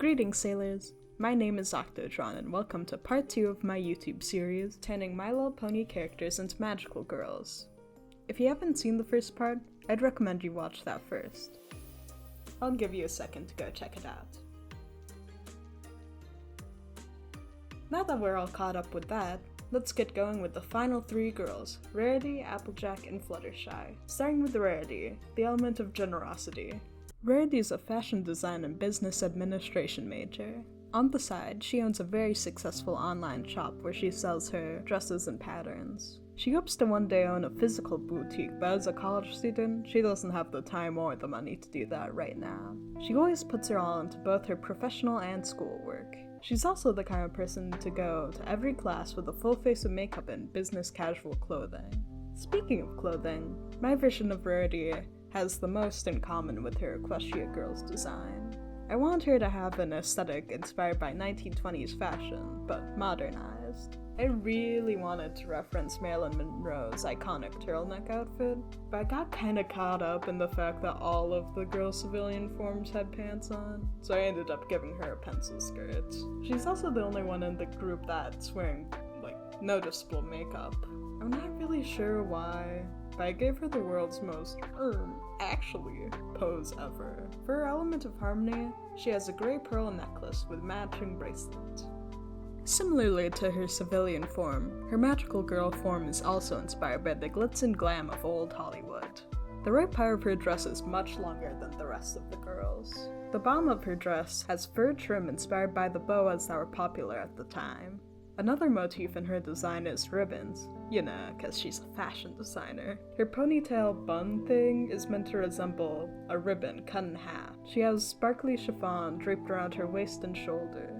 Greetings, sailors! My name is Octodrawn, and welcome to part 2 of my YouTube series, turning My Little Pony characters into magical girls. If you haven't seen the first part, I'd recommend you watch that first. I'll give you a second to go check it out. Now that we're all caught up with that, let's get going with the final 3 girls, Rarity, Applejack, and Fluttershy. Starting with Rarity, the element of generosity. Rarity is a fashion design and business administration major. On the side, she owns a very successful online shop where she sells her dresses and patterns. She hopes to one day own a physical boutique, but as a college student, she doesn't have the time or the money to do that right now. She always puts her all into both her professional and schoolwork. She's also the kind of person to go to every class with a full face of makeup and business casual clothing. Speaking of clothing, my version of Rarity has the most in common with her Equestria Girls design. I want her to have an aesthetic inspired by 1920s fashion, but modernized. I really wanted to reference Marilyn Monroe's iconic turtleneck outfit, but I got kinda caught up in the fact that all of the girls' civilian forms had pants on, so I ended up giving her a pencil skirt. She's also the only one in the group that's wearing, noticeable makeup. I'm not really sure why, but I gave her the world's most, actually, pose ever. For her element of harmony, she has a gray pearl necklace with matching bracelet. Similarly to her civilian form, her magical girl form is also inspired by the glitz and glam of old Hollywood. The right part of her dress is much longer than the rest of the girls. The bottom of her dress has fur trim inspired by the boas that were popular at the time. Another motif in her design is ribbons, cause she's a fashion designer. Her ponytail bun thing is meant to resemble a ribbon cut in half. She has sparkly chiffon draped around her waist and shoulder.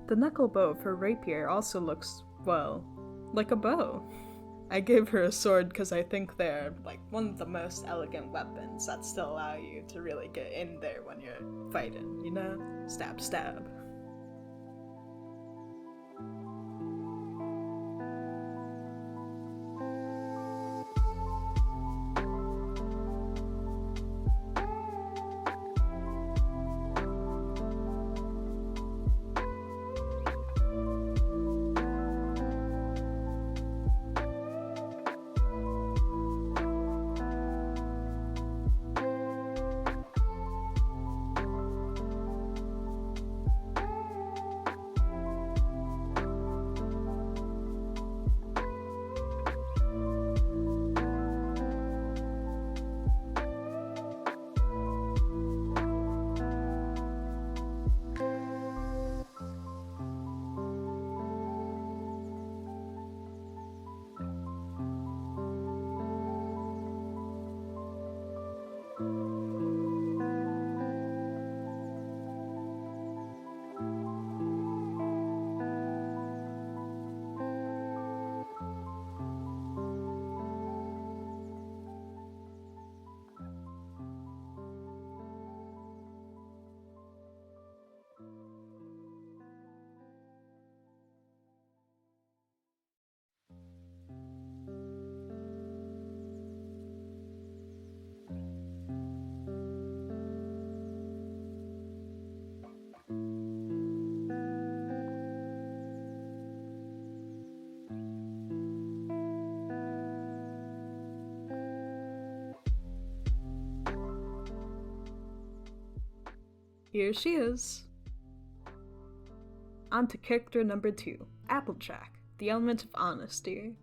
The knuckle bow of her rapier also looks, like a bow. I gave her a sword because I think they're, one of the most elegant weapons that still allow you to really get in there when you're fighting, Stab, stab. Here she is. On to character number 2, Applejack, the element of honesty.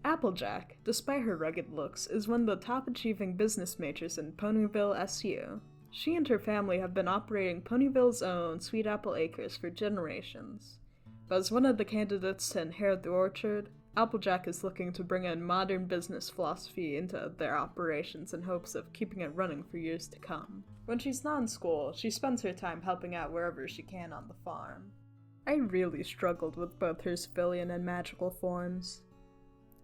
Applejack, despite her rugged looks, is one of the top-achieving business majors in Ponyville SU. She and her family have been operating Ponyville's own Sweet Apple Acres for generations. But as one of the candidates to inherit the orchard, Applejack is looking to bring in modern business philosophy into their operations in hopes of keeping it running for years to come. When she's not in school, she spends her time helping out wherever she can on the farm. I really struggled with both her civilian and magical forms.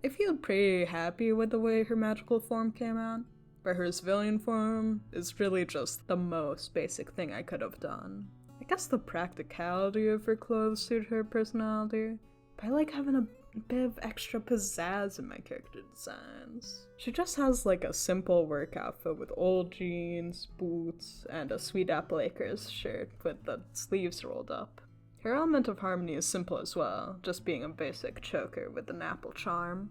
I feel pretty happy with the way her magical form came out, but her civilian form is really just the most basic thing I could have done. I guess the practicality of her clothes suited her personality, but I like having a a bit of extra pizzazz in my character designs. She just has like a simple work outfit with old jeans, boots, and a sweet apple acres shirt with the sleeves rolled up. Her element of harmony is simple as well, just being a basic choker with an apple charm.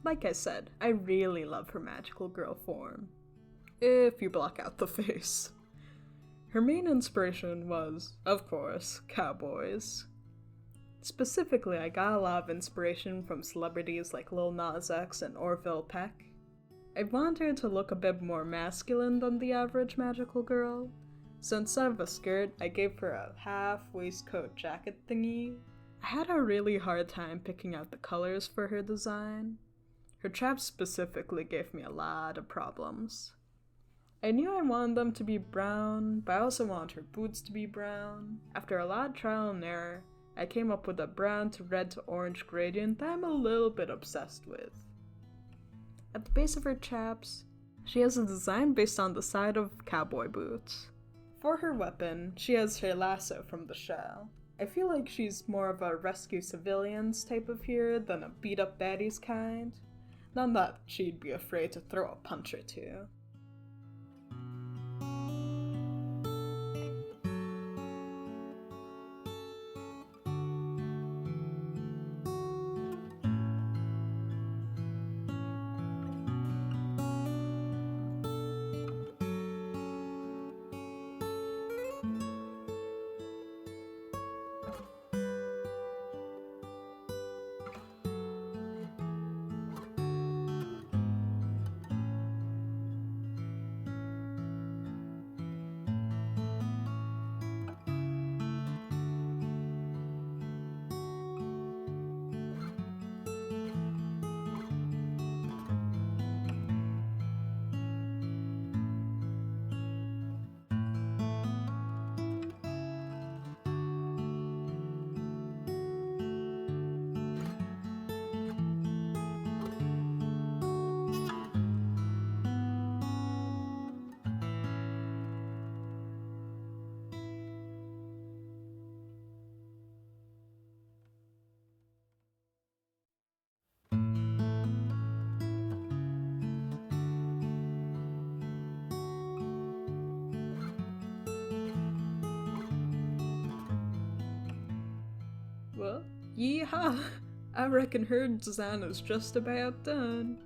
Like I said, I really love her magical girl form. If you block out the face. Her main inspiration was, of course, cowboys. Specifically, I got a lot of inspiration from celebrities like Lil Nas X and Orville Peck. I wanted her to look a bit more masculine than the average magical girl, so instead of a skirt, I gave her a half waistcoat jacket thingy. I had a really hard time picking out the colors for her design. Her chaps specifically gave me a lot of problems. I knew I wanted them to be brown, but I also wanted her boots to be brown. After a lot of trial and error, I came up with a brown to red to orange gradient that I'm a little bit obsessed with. At the base of her chaps, she has a design based on the side of cowboy boots. For her weapon, she has her lasso from the show. I feel like she's more of a rescue civilians type of hero than a beat up baddies kind. Not that she'd be afraid to throw a punch or two. Well, yeehaw! I reckon her design is just about done.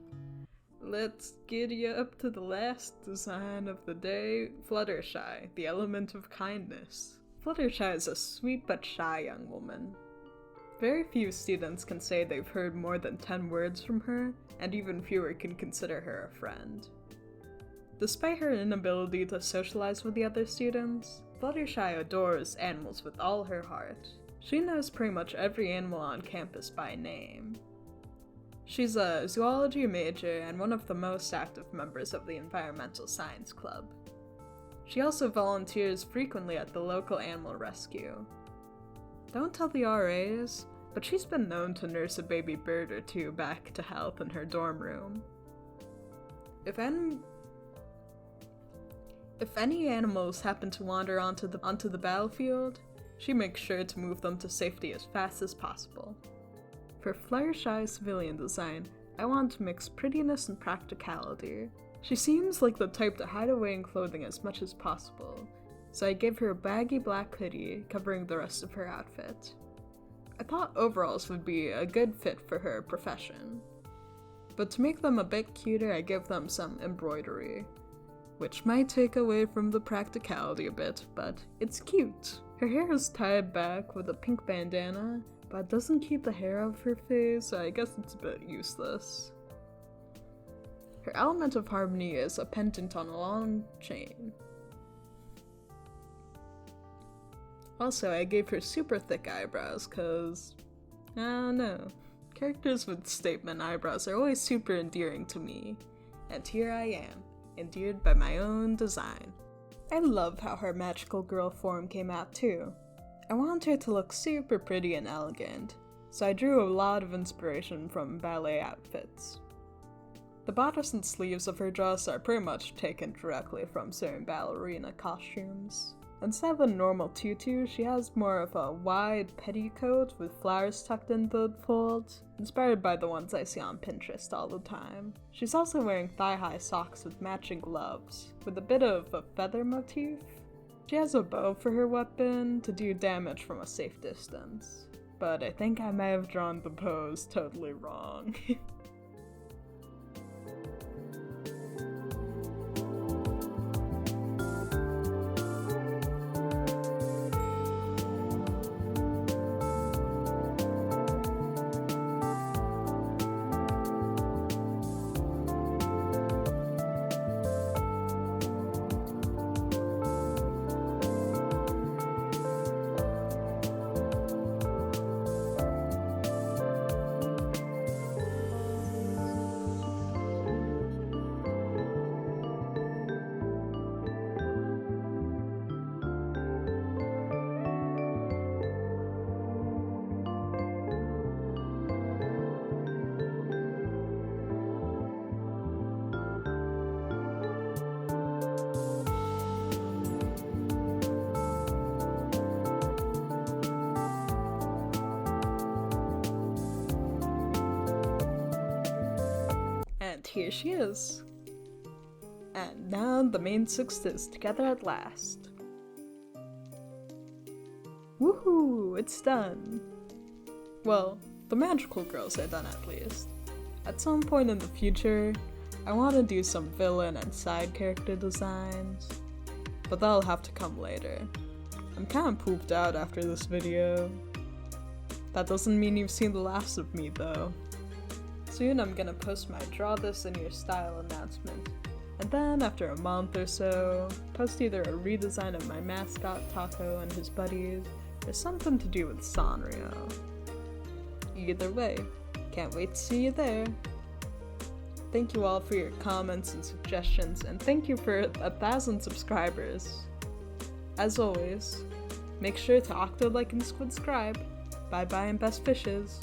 Let's giddy up to the last design of the day, Fluttershy, the element of kindness. Fluttershy is a sweet but shy young woman. Very few students can say they've heard more than 10 words from her, and even fewer can consider her a friend. Despite her inability to socialize with the other students, Fluttershy adores animals with all her heart. She knows pretty much every animal on campus by name. She's a zoology major and one of the most active members of the Environmental Science Club. She also volunteers frequently at the local animal rescue. Don't tell the RAs, but she's been known to nurse a baby bird or two back to health in her dorm room. If any animals happen to wander onto the battlefield, she makes sure to move them to safety as fast as possible. For Fluttershy's civilian design, I want to mix prettiness and practicality. She seems like the type to hide away in clothing as much as possible, so I gave her a baggy black hoodie covering the rest of her outfit. I thought overalls would be a good fit for her profession, but to make them a bit cuter I gave them some embroidery, which might take away from the practicality a bit, but it's cute. Her hair is tied back with a pink bandana, but it doesn't keep the hair out of her face, so I guess it's a bit useless. Her element of harmony is a pendant on a long chain. Also, I gave her super thick eyebrows, cause, I don't know, characters with statement eyebrows are always super endearing to me, and here I am, endeared by my own design. I love how her magical girl form came out too. I wanted her to look super pretty and elegant, so I drew a lot of inspiration from ballet outfits. The bodice and sleeves of her dress are pretty much taken directly from certain ballerina costumes. Instead of a normal tutu, she has more of a wide petticoat with flowers tucked into the folds, inspired by the ones I see on Pinterest all the time. She's also wearing thigh-high socks with matching gloves, with a bit of a feather motif. She has a bow for her weapon to do damage from a safe distance, but I think I may have drawn the pose totally wrong. And here she is. And now the main six is together at last. Woohoo! It's done! Well, the magical girls are done at least. At some point in the future, I want to do some villain and side character designs, but that'll have to come later. I'm kinda pooped out after this video. That doesn't mean you've seen the last of me though. Soon I'm gonna post my draw this in your style announcement, and then after a month or so, post either a redesign of my mascot Taco and his buddies, or something to do with Sanrio. Either way, can't wait to see you there. Thank you all for your comments and suggestions, and thank you for 1,000 subscribers. As always, make sure to octo like and squid scribe. Bye bye and best fishes.